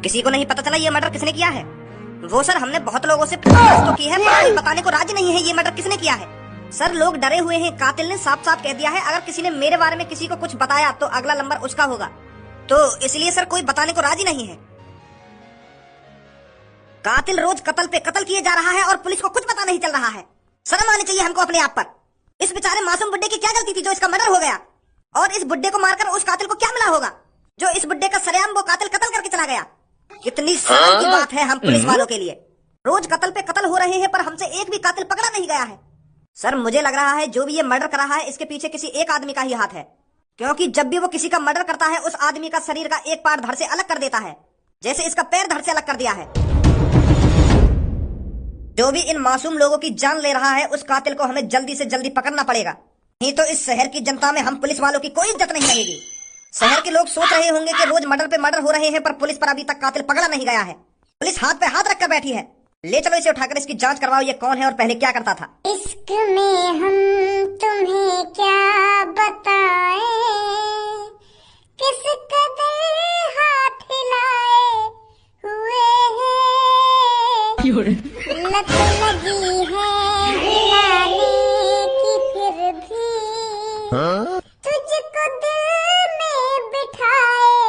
किसी को नहीं पता चला ये मर्डर किसने किया है। वो सर हमने बहुत लोगों से पूछताछ तो की है पर कोई बताने को राजी नहीं है ये मर्डर किसने किया है। सर लोग डरे हुए हैं, कातिल ने साफ साफ कह दिया है अगर किसी ने मेरे बारे में किसी को कुछ बताया तो अगला नंबर उसका होगा, तो इसलिए सर कोई बताने को राजी नहीं है। कातिल रोज कत्ल पे कत्ल किए जा रहा है और पुलिस को कुछ पता नहीं चल रहा है। शर्म आनी चाहिए हमको अपने आप पर। इस बेचारे मासूम बुड्ढे की क्या गलती थी जो इसका मर्डर हो गया, और इस बुड्ढे को मारकर उस कातिल को क्या मिला होगा जो इस बुड्ढे का सरेआम वो कातिल कत्ल करके चला गया। कितनी शर्म की बात है हम पुलिस वालों के लिए। रोज कत्ल पे कत्ल हो रहे हैं पर हमसे एक भी कातिल पकड़ा नहीं गया है। सर मुझे लग रहा है जो भी ये मर्डर कर रहा है इसके पीछे किसी एक आदमी का ही हाथ है, क्योंकि जब भी वो किसी का मर्डर करता है उस आदमी का शरीर का एक पार्ट धड़ से अलग कर देता है, जैसे इसका पैर धड़ से अलग कर दिया है। जो भी इन मासूम लोगों की जान ले रहा है उस कातिल को हमें जल्दी से जल्दी पकड़ना पड़ेगा, नहीं तो इस शहर की जनता में हम पुलिस वालों की कोई इज्जत नहीं रहेगी। शहर के लोग सोच रहे होंगे कि रोज मर्डर पे मर्डर हो रहे हैं पर पुलिस पर अभी तक कातिल पकड़ा नहीं गया है। पुलिस हाथ पे हाथ रखकर बैठी है। ले चलो इसे उठाकर इसकी जांच करवाओ ये कौन है और पहले क्या करता था। इश्क में हम तुम्हें क्या बताएं, किस कदर हाथ हिलाए हुए हैं, लत लगी है हिलाने की फिर भी तुझको दिल में बिठाए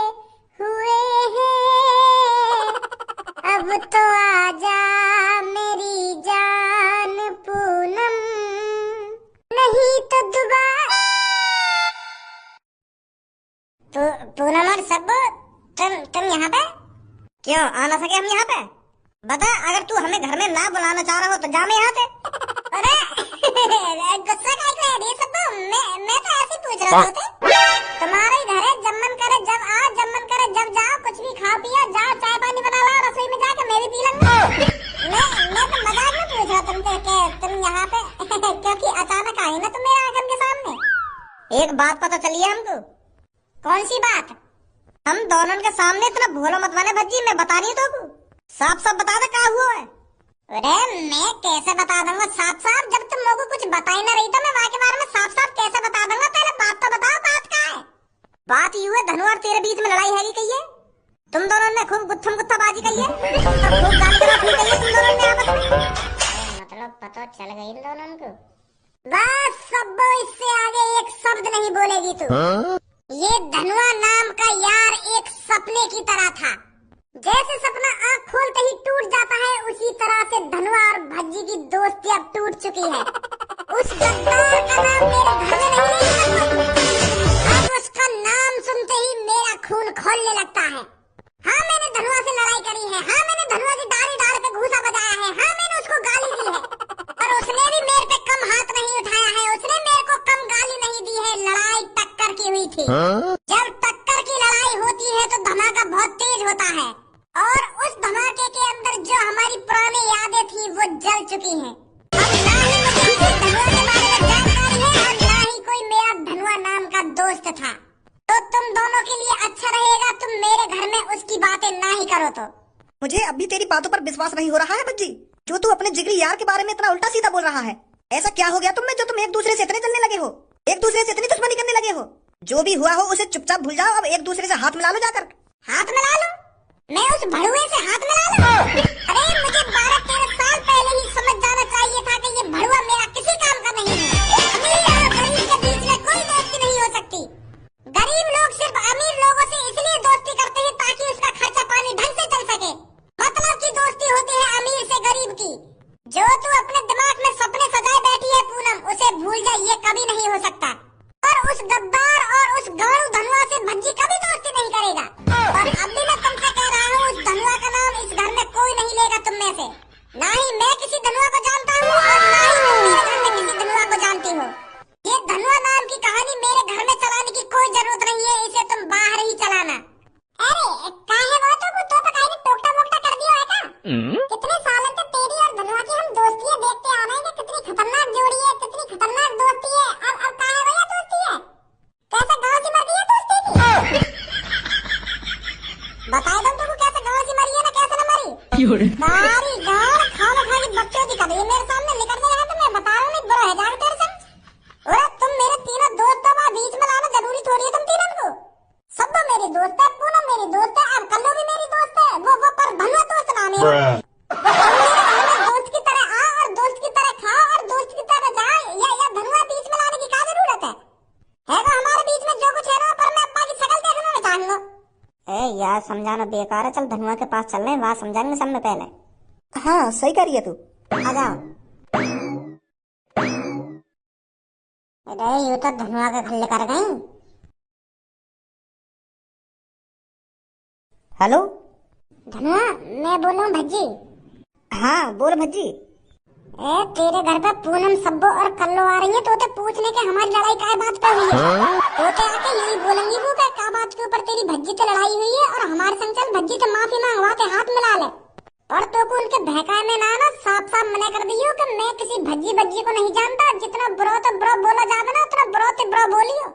हुए हैं। अब तो आजा मेरी जान पूनम, नहीं तो दोबारा। पूनम और सब्बू तुम यहाँ पे क्यों आ ना सके? हम यहाँ पे बता, अगर तू हमें घर में ना बुलाना चाह रहा हो तो जा मैं यहाँ से। अरे गुस्सा काहे कर रही है सब्बू? मैं तो ऐसे ही पूछ रहा था। तुम्हारे घर है, जब मन करे जब आओ, जब मन करे जब जाओ, कुछ भी खाओ पियो, जाओ चाय पानी बना लो रसोई में जाके मैं भी पी लूंगा। मैं तो मजाक में पूछ रहा तुमसे कि तुम यहाँ पे क्योंकि अचानक आए ना तुम मेरे आंगन के सामने। एक बात पता चली है हमको। कौन सी बात? हम दोनों के सामने इतना भोला मत बने भज्जी, मैं बता रही हूँ तो साफ साफ बता दे क्या हुआ है। अरे मैं कैसे बता दूंगा साफ साफ, जब तुम लोगों को कुछ बता ही ना रही तो मैं वहाँ के बारे में साफ साफ कैसे बता दूंगा? पहले बात तो बताओ, बात क्या है? बात यूँ है धनु और तेरे बीच में लड़ाई हैगी कही है, तुम दोनों ने खूब गुत्थम गुत्थाबाजी कही है और खूब गाली गलौज कही है तुम दोनों ने आपस में। मतलब पता चल गई इन दोनों को। बस सब इससे आगे एक शब्द नहीं बोलेगी तू। ये धनुआ नाम का यार एक सपने की तरह था, जैसे सपना आँख खोलते ही टूट जाता है उसी तरह से धनुआ और भज्जी की दोस्ती अब टूट चुकी है। उस गद्दार का नाम मेरे घर में नहीं है, अब उसका नाम सुनते ही मेरा खून खौलने लगता है। हाँ मैंने धनुआ से लड़ाई करी है, हाँ मैंने धनुआ की डाली डाल पे घूसा बजाया है, हाँ मैंने उसको गाली दी है, पर उसने भी मेरे पे कम हाथ नहीं उठाया है, उसने मेरे को कम गाली नहीं दी है। लड़ाई टक्कर की हुई थी। जब टक्कर की लड़ाई होती है तो धमाका बहुत तेज होता है और उस धमाके के अंदर जो हमारी पुरानी यादें थी वो जल चुकी हैं। अब ना ही मुझे धनुआ के बारे में जानकारी है और ना ही कोई मेरा धनुआ नाम का दोस्त था, तो तुम दोनों के लिए अच्छा रहेगा तुम मेरे घर में उसकी बातें ना ही करो। तो मुझे अभी तेरी बातों पर विश्वास नहीं हो रहा है भज्जी, जो तू अपने जिगरी यार के बारे में इतना उल्टा सीधा बोल रहा है। ऐसा क्या हो गया तुम में जो तुम एक दूसरे से इतने जलने लगे हो, एक दूसरे से इतनी दुश्मनी करने लगे हो? जो भी हुआ हो उसे चुपचाप भूल जाओ, अब एक दूसरे से हाथ मिला लो जाकर। हाथ मिला लो? मैं उस भड़ुए से हाथ मिला लूं? अरे मुझे 12-13 साल पहले ही समझ जाना चाहिए था कि ये भड़ुआ मेरा किसी काम का नहीं है। अमीर और गरीब के बीच में कोई दोस्ती नहीं हो सकती। गरीब लोग सिर्फ अमीर लोगों से इसलिए दोस्ती करते हैं ताकि उसका खर्चा पानी ढंग से चल सके। मतलब की दोस्ती होती है अमीर से गरीब की। जो तू अपने दिमाग में सपने सजाए बैठी है पूनम, उसे भूल जा, ये कभी नहीं हो सकता। और उस गद्दार और उस गाड़ू धनुआ से भज्जी कभी दोस्ती नहीं करेगा। और अभी मैं तुमसे कह रहा हूँ उस धनुआ का नाम इस घर में कोई नहीं लेगा तुम में से। ना ही मैं किसी धनुआ को जानता हूँ और ना ही तुम मेरे घर में किसी धनुआ को जानती हो। ये धनुआ नाम की कहानी मेरे घर में चलाने की कोई जरूरत नहीं है, इसे तुम बाहर ही चलाना। अरे काहे वो तो पकाई टोकटा वोकटा कर दिया है क्या? कितने सालों से तेरी और धनुआ की हम दोस्ती देखते आ रहे हैं कि कितनी खतरनाक जोड़ी है, कितनी खतरनाक दोस्ती है। अब काहे भैया दोस्ती है? कैसे गाँव से मर गई है दोस्ती की? बताए दो तुमको कैसे गाँव से मरी है ना कैसे न मरी? सारी गाँव खाना खा के बच्चों की कभी मेरे सामने निकल गया है तो मैं बता रहा हूँ, बुरा है जान तेरे से। और तुम मेरे तीनों दोस्तों का बीच में लाना जरूरी थोड़ी है तुम तीनों को। सब मेरी दोस्त है, पूनम मेरी दोस्त है, अब कल्लो भी मेरी दोस्त है, वो दोस्त की तरह आ और दोस्त की तरह खा और दोस्त की तरह जा। या धनुआ बीच में लाने की क्या जरूरत है? तो हमारे बीच में जो कुछ है ना, पर मैं अब्बा की शक्ल देखना नहीं चाहूंगा। ए यार समझाना बेकार है, चल धनुआ के पास चल रहे हैं, वहां समझाएंगे सब में पहले। हाँ सही कह रही है तू। आ जाओ। अरे यू तो धनुआ के खल्ले कर गई। हेलो धनुआ मैं बोल रहा हूँ भज्जी। हाँ बोल भज्जी। तेरे घर पे पूनम सब्बो और कल्लो आ रही है, तो पूछने के हमारी लड़ाई काय बात पे हुई है। तो आके यही बोलेंगी वो क्या बात के ऊपर तेरी भज्जी से लड़ाई हुई है, और हमारे संग चल भज्जी से माफी मांगवा के हाथ मिला ले। और तो को उनके बहकाए में ना साफ साफ मना कर दियो कि मैं किसी भज्जी बज्जी को नहीं जानता, जितना बुरा तो बुरा बोला जावे ना उतना बुरा ते बुरा बोलियो।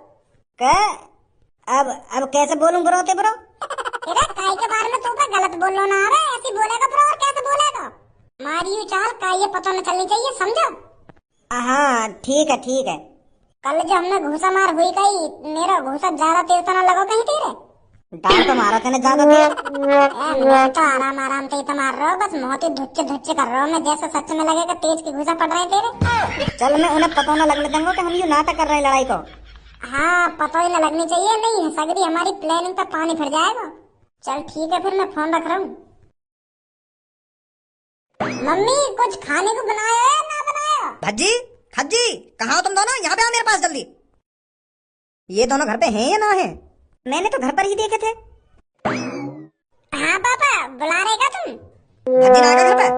अब कैसे बोलूं बुरा ते बुरा? तेरा काय के बारे में तू पे गलत बोलो ना रे, ऐसी बोलेगा बुरा और कैसे बोलेगा? मारियो चाल का ये पता न चलनी चाहिए, समझो? हाँ ठीक है। कल जो हमने घूसा मार हुई गई, मेरा घूसा ज्यादा तेज तो न लगो कहीं तेरे? डाल तो मारा तेने ज्यादा तेज। मैं तो आराम से ही तो मार रहा हूँ, बस बहुत ही धुच्चे कर रहा हूँ मैं, जैसे सच में लगेगा तेज की घूसा पड़ रहे हैं तेरे। चल मैं उन्हें पता न लगने दूंगा कि हम ये नाटक कर रहे हैं लड़ाई को। हाँ पता ही न लगनी चाहिए, नहीं सगरी हमारी प्लानिंग पे पानी फिर जाएगा। चल ठीक है फिर मैं फोन रख रहा हूँ। मम्मी कुछ खाने को बनाया है ना बनाया? भज्जी खज्जी कहाँ हो तुम दोनों? यहाँ पे आओ मेरे पास जल्दी। ये दोनों घर पे हैं या ना हैं? मैंने तो घर पर ही देखे थे। हाँ पापा बुला रहेगा तुम? भज्जी ना आएगा घर पे?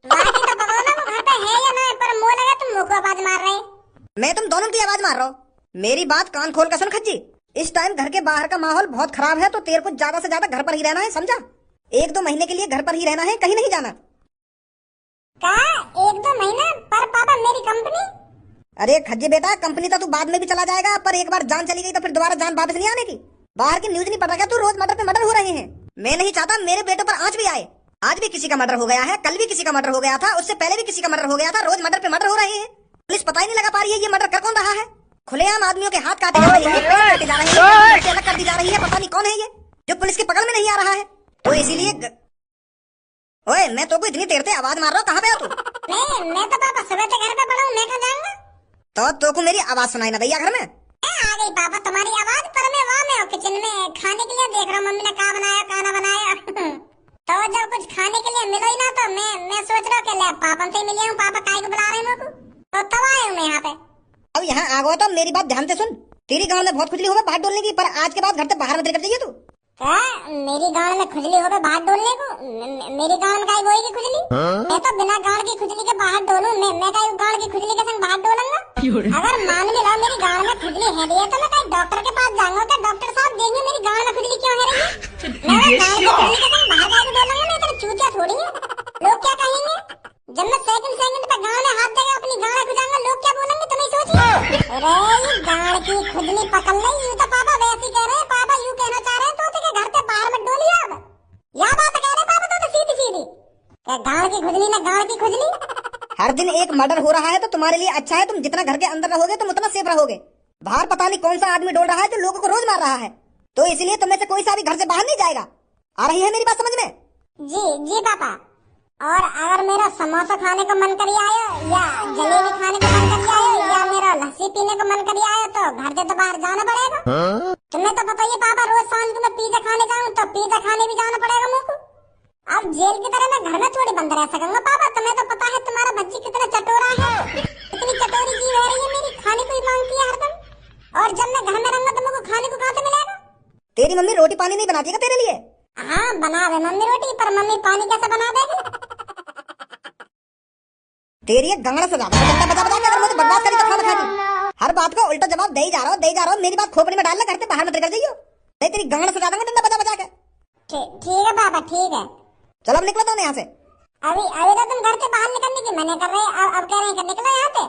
बाकी तो बताओ ना वो घर पे है या ना है, पर मुँह लगा तुम मुँह को आवाज मार रहे। मैं तुम दोनों की आवाज मार रहा हूँ। मेरी बात कान खोल कर सुन खज्जी, इस टाइम घर के बाहर का माहौल बहुत खराब है, तो तेरे को ज्यादा से ज्यादा घर पर ही रहना है, समझा? 1-2 महीने के लिए घर पर ही रहना है, कहीं नहीं जाना। क्या 1-2 महीना? पर पापा मेरी कंपनी? अरे खज्जी बेटा, कंपनी तो तू बाद में भी चला जाएगा, पर एक बार जान चली गई तो फिर दोबारा जान वापस नहीं आने की। बाहर की न्यूज नहीं पता क्या तू? रोज मर्डर पे मर्डर हो रहे हैं। मैं नहीं चाहता मेरे बेटों पर आंच भी आए। आज भी किसी का मर्डर हो गया है, कल भी किसी का मर्डर हो गया था, उससे पहले भी किसी का मर्डर हो गया था। रोज मर्डर पे मर्डर हो रहे हैं, पुलिस पता ही नहीं लगा पा रही है ये मर्डर कर कौन रहा है। खुलेआम आदमियों के हाथ काटे जा रहे हैं, पेड़ काटे जा रहे हैं, अलग कर दी जा रही है। पता नहीं कौन है ये जो पुलिस की पकड़ में नहीं आ रहा है। तो इसीलिए ओए मैं तो इतनी देर से आवाज मार रहा हूँ, कहाँ पे हो तू? मैं तो पापा सुबह से घर पे पड़ा हूँ, मैं कहाँ जाऊंगा? तो को मेरी आवाज सुनाई ना दैया घर में? आ गई पापा तुम्हारी आवाज, पर मैं वहाँ में हूँ किचन में खाने के लिए देख रहा हूँ मम्मी ने क्या बनाया क्या ना बनाया। तो जब कुछ खाने के लिए मिलो ही ना, तो मैं सोच रहा हूँ कि ले पापा से मिले हूँ, पापा काय को बुला रहे हैं मेरे को, तो तब आया हूँ मैं यहाँ पे। अब यहाँ आ गया तो मेरी बात ध्यान से सुन। तेरी गांव में बहुत खुजली होगा बाहर डोलने की, पर आज के बाद घर से बाहर मत निकल जाइए तू। मेरी गांव में खुजली होगा बाहर डोलने को? मेरी गांव में काय होगी खुजली? मैं तो बिना गांव की खुजली के बाहर डोलूं, मैं काय गांव की खुजली के संग बाहर डोलूंगा? अगर मान भी लो मेरी गांव में खुजली है रही है, तो मैं काय डॉक्टर के पास जाऊंगा कि डॉक्टर साहब देखिए मेरी गांव में खुजली क्यों है रही है। मैं गांव की खुजली के संग बाहर काय डोलूंगा? मैं इतना चूतिया थोड़ी है। लोग क्या कहेंगे जब मैं सेकंड पे गांव में हाथ देगा अपनी गांव खुजाऊंगा? लोग क्या बोलेंगे तुम ही सोचिए। अरे ये गांव की खुजली पकड़ ले, यूं तो पापा वैसे कह रहे हैं, पापा यूं कहना चाह रहे हैं तो घर से बाहर मत डोलिए। अब या बात कह रहे पापा तो सीधी सीधी क्या गांव की खुजली ना गांव की खुजली? हर दिन एक मर्डर हो रहा है तो तुम्हारे लिए अच्छा है, तुम जितना घर के अंदर रहोगे तुम उतना सेफ रहोगे। बाहर पता नहीं कौन सा आदमी डोल रहा है जो लोगों को रोज मार रहा है, तो इसलिए तुम में से कोई सा भी घर से बाहर नहीं जाएगा। आ रही है मेरी बात समझ में? जी पापा। और अगर मेरा समोसा खाने को मन करी आयो, या जलेबी खाने को मन करी आयो, या मेरा लस्सी पीने को मन करी आयो, तो घर से तो बाहर जाना पड़ेगा। तुम्हें तो पता ही पापा, रोज शाम को मैं पिज्जा खाने जाऊँ तो पिज्जा खाने भी जाना पड़ेगा मुझको। अब जेल की तरह मैं घर में थोड़ी बंद रह सकूंगा पापा। तुम्हें तो पता है तुम्हारा बच्ची कितना चटोरा है, इतनी चटोरी जीव है रही है मेरी, खाने को ही मांगती है हरदम। और जब मैं घर में रहूंगा तो मुझको खाने को कहाँ से मिलेगा? तेरी मम्मी रोटी पानी नहीं बनाती क्या तेरे लिए? हाँ बना दे मम्मी रोटी, पर मम्मी पानी कैसे बना देगी? तेरी एक गंगड़ा से ज्यादा डंडा बजा बजा के अगर मुझे बर्बाद करी तो खाना खाती। हर बात को उल्टा जवाब दे ही जा रहा हूँ। मेरी बात खोपड़ी में डाल ले, घर से बाहर मत निकल जाइयो, नहीं तेरी गंगड़ा से ज्यादा डंडा बजा बजा के। ठीक है पापा ठीक है। चलो अब निकलो तो यहाँ से। अभी तो तुम घर से बाहर निकलने की मना कर रहे हैं, अब कह रहे हैं कि निकलो यहाँ से।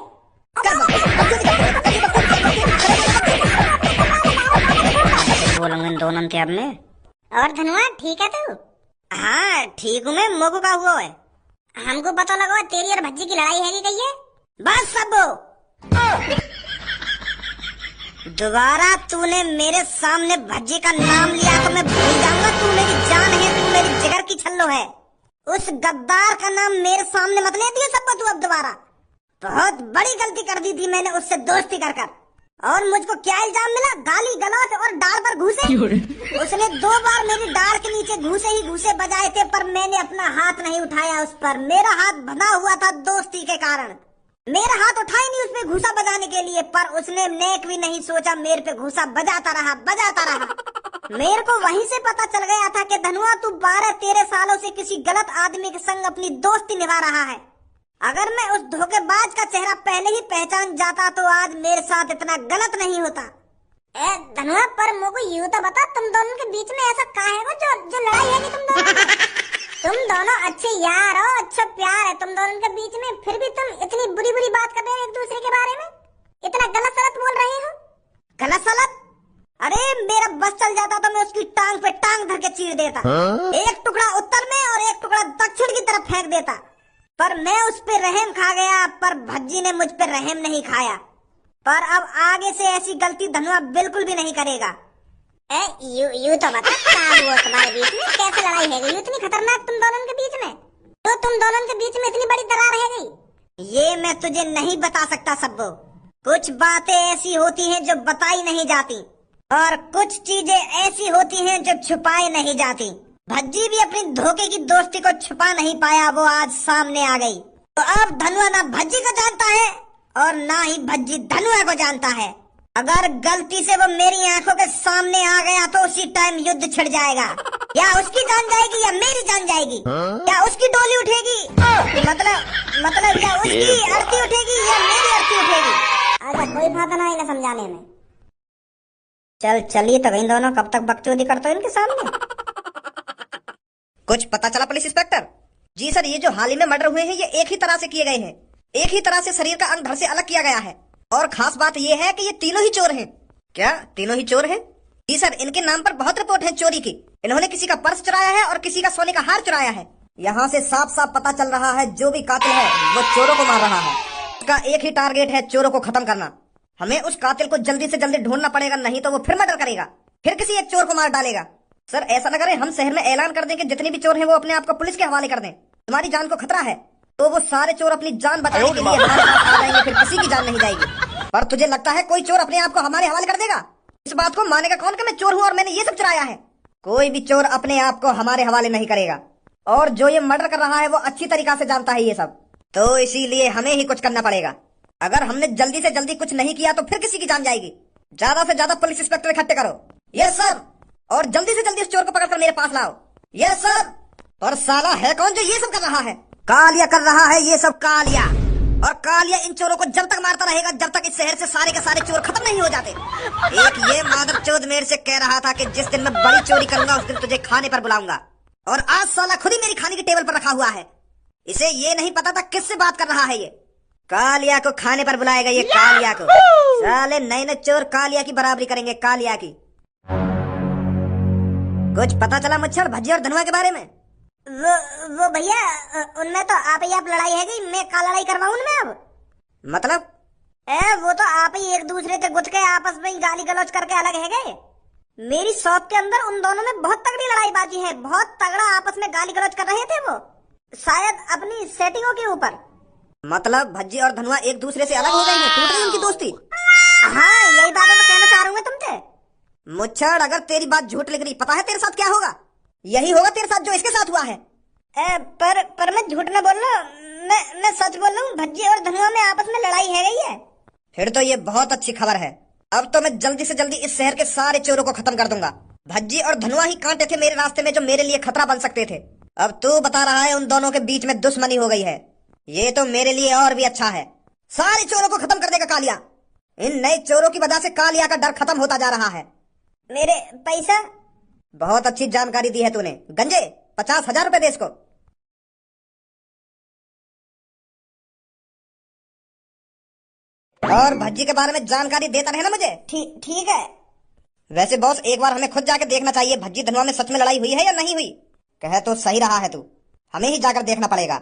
बोलूंगा दोनों के अब में। और धनुआ ठीक है तू? हाँ ठीक हूँ मैं, मोगू का हुआ है। हमको पता लगा तेरी और भज्जी की लड़ाई है कही है। बस सबो, दोबारा तूने मेरे सामने भज्जी का नाम लिया तो मैं भूल जाऊंगा तू मेरी जान है, तू मेरी जिगर की छल्लो है। उस गद्दार का नाम मेरे सामने मत ले दियो सबको तू अब दोबारा। बहुत बड़ी गलती कर दी थी मैंने उससे दोस्ती कर कर। और मुझको क्या इल्जाम मिला? गाली गलौज और डाल पर घूसे। उसने 2 बार मेरी डाल के नीचे घूसे ही घूसे बजाए थे, पर मैंने अपना हाथ नहीं उठाया उस पर। मेरा हाथ बंधा हुआ था दोस्ती के कारण। मेरा हाथ उठा ही नहीं उस पे घूसा बजाने के लिए, पर उसने नेक भी नहीं सोचा, मेरे पे घूसा बजाता रहा बजाता रहा। मेरे को वहीं से पता चल गया था कि धनुआ तू 12-13 सालों से किसी गलत आदमी के संग अपनी दोस्ती निभा रहा है। अगर मैं उस धोखेबाज का चेहरा पहले ही पहचान जाता तो आज मेरे साथ इतना गलत नहीं होता। ए धनुआ, पर मुझको यूं तो बता, तुम दोनों के बीच में ऐसा क्या है जो लड़ाई है तुम दोनों? तुम दोनों अच्छे यार हो, अच्छा प्यार है तुम दोनों के बीच में, फिर भी तुम इतनी बुरी बुरी बात कर रहे हो एक दूसरे के बारे में, इतना गलत सलत बोल रहे हो। गलत सलत? अरे मेरा बस चल जाता तो मैं उसकी टांग पे टांग धर के चीर देता। एक टुकड़ा उत्तर में और एक टुकड़ा दक्षिण की तरफ फेंक देता, पर मैं उस पे रहम खा गया। पर भज्जी ने मुझ पे रहम नहीं खाया। पर अब आगे से ऐसी गलती धनुआ बिल्कुल भी नहीं करेगा। यू तो बता क्या हुआ तुम्हारे बीच में, कैसे लड़ाई है गई इतनी खतरनाक तुम दोनों के बीच में? तो तुम दोनों के बीच में इतनी बड़ी दरार है गई? ये मैं तुझे नहीं बता सकता सब्बो। कुछ बातें ऐसी होती हैं जो बताई नहीं जाती, और कुछ चीजें ऐसी होती हैं जो छुपाई नहीं जाती। भज्जी भी अपनी धोखे की दोस्ती को छुपा नहीं पाया, वो आज सामने आ गई। तो अब धनुआ ना भज्जी को जानता है और ना ही भज्जी धनुआ को जानता है। अगर गलती से वो मेरी आंखों के सामने आ गया तो उसी टाइम युद्ध छिड़ जाएगा। या उसकी जान जाएगी या मेरी जान जाएगी। या उसकी डोली उठेगी, मतलब या उसकी अर्थी उठेगी या मेरी अर्थी उठेगी। अच्छा कोई बात ना इन्हें समझाने में। चलिए तो गई दोनों, कब तक बकचोदी करते हो इनके सामने। कुछ पता चला पुलिस इंस्पेक्टर? जी सर, ये जो हाल ही में मर्डर हुए हैं ये एक ही तरह से किए गए हैं। एक ही तरह से शरीर का अंग धड़ से अलग किया गया है। और खास बात ये है कि ये तीनों ही चोर हैं। क्या तीनों ही चोर हैं? जी सर, इनके नाम पर बहुत रिपोर्ट है चोरी की। इन्होंने किसी का पर्स चुराया है और किसी का सोने का हार चुराया है। यहाँ से साफ साफ पता चल रहा है जो भी कातिल है वो चोरों को मार रहा है। उसका एक ही टारगेट है, चोरों को खत्म करना। हमें उस कातिल को जल्दी से जल्दी ढूंढना पड़ेगा, नहीं तो वो फिर मर्डर करेगा, फिर किसी एक चोर को मार डालेगा। सर ऐसा न करें, हम शहर में ऐलान कर दें कि जितने भी चोर हैं वो अपने आप को पुलिस के हवाले कर दें। तुम्हारी जान को खतरा है तो वो सारे चोर अपनी जान बचाने के लिए हमारे पास आ जाएंगे, फिर किसी की जान नहीं जाएगी। पर तुझे लगता है कोई चोर अपने आप को हमारे हवाले कर देगा? इस बात को मानेगा कौन कि मैं चोर हूँ और मैंने ये सब चुराया है? कोई भी चोर अपने आप को हमारे हवाले नहीं करेगा। और जो ये मर्डर कर रहा है वो अच्छी तरीका से जानता है ये सब, तो इसीलिए हमें ही कुछ करना पड़ेगा। अगर हमने जल्दी से जल्दी कुछ नहीं किया तो फिर किसी की जान जाएगी। ज्यादा से ज्यादा पुलिस इंस्पेक्टर इकट्ठे करो। Yes sir. और जल्दी से जल्दी उस चोर को पकड़कर मेरे पास लाओ। Yes sir. पर साला है कौन जो ये सब कर रहा है? कालिया कर रहा है ये सब, कालिया। और कालिया इन चोरों को जब तक मारता रहेगा जब तक इस शहर से सारे के सारे चोर खत्म नहीं हो जाते। एक ये मादरचोद मेरे से कह रहा था कि जिस दिन मैं बड़ी चोरी करूंगा उस दिन तुझे खाने पर बुलाऊंगा, और आज साला खुद ही मेरी खाने की टेबल पर रखा हुआ है। इसे ये नहीं पता था किससे बात कर रहा है ये। कालिया को खाने पर बुलाएगा ये, कालिया को। साले नए नए चोर कालिया की बराबरी करेंगे, कालिया की। कुछ पता चला मुच्छर भज्जी और धनुआ के बारे में? वो भैया, उनमें तो आप ही आप लड़ाई है गई, मैं क्या लड़ाई करवाऊं उनमें अब? मतलब? वो तो आप ही एक दूसरे से गुथ के आपस में गाली गलौज करके अलग है गए। मेरी शॉप के अंदर उन दोनों में बहुत तगड़ी लड़ाई बाजी है, बहुत तगड़ा आपस में गाली गलौज कर रहे थे वो, शायद अपनी सेटिंगों के ऊपर। मतलब भज्जी और धनुआ एक दूसरे से अलग हो गए हैं, टूट गई उनकी दोस्ती? हाँ यही बात तो कहना चाह रहा हूँ मैं तुमसे। मुच्छर अगर तेरी बात झूठ लग रही, पता है तेरे साथ क्या होगा? यही होगा तेरे साथ जो इसके साथ हुआ है। पर मैं झूठ न बोल रहा, मैं सच बोल रहा हूँ। भज्जी और धनुआ में आपस में लड़ाई है गई है। फिर तो ये बहुत अच्छी खबर है। अब तो मैं जल्दी से जल्दी इस शहर के सारे चोरों को खत्म कर दूंगा। भज्जी और धनुआ ही कांटे थे मेरे रास्ते में जो मेरे लिए खतरा बन सकते थे। अब तू बता रहा है उन दोनों के बीच में दुश्मनी हो गई है। ये तो मेरे लिए और भी अच्छा है। सारे चोरों को खत्म कर देगा कालिया। इन नए चोरों की वजह से कालिया का डर खत्म होता जा रहा है। मेरे पैसा? बहुत अच्छी जानकारी दी है तूने। गंजे 50,000 रुपए दे इसको। और भज्जी के बारे में जानकारी देता रहे ना मुझे। ठीक है। वैसे बॉस एक बार हमें खुद जाके देखना चाहिए भज्जी धनुआ में सच में लड़ाई हुई है या नहीं हुई। कहे तो सही रहा है तू, हमें ही जाकर देखना पड़ेगा।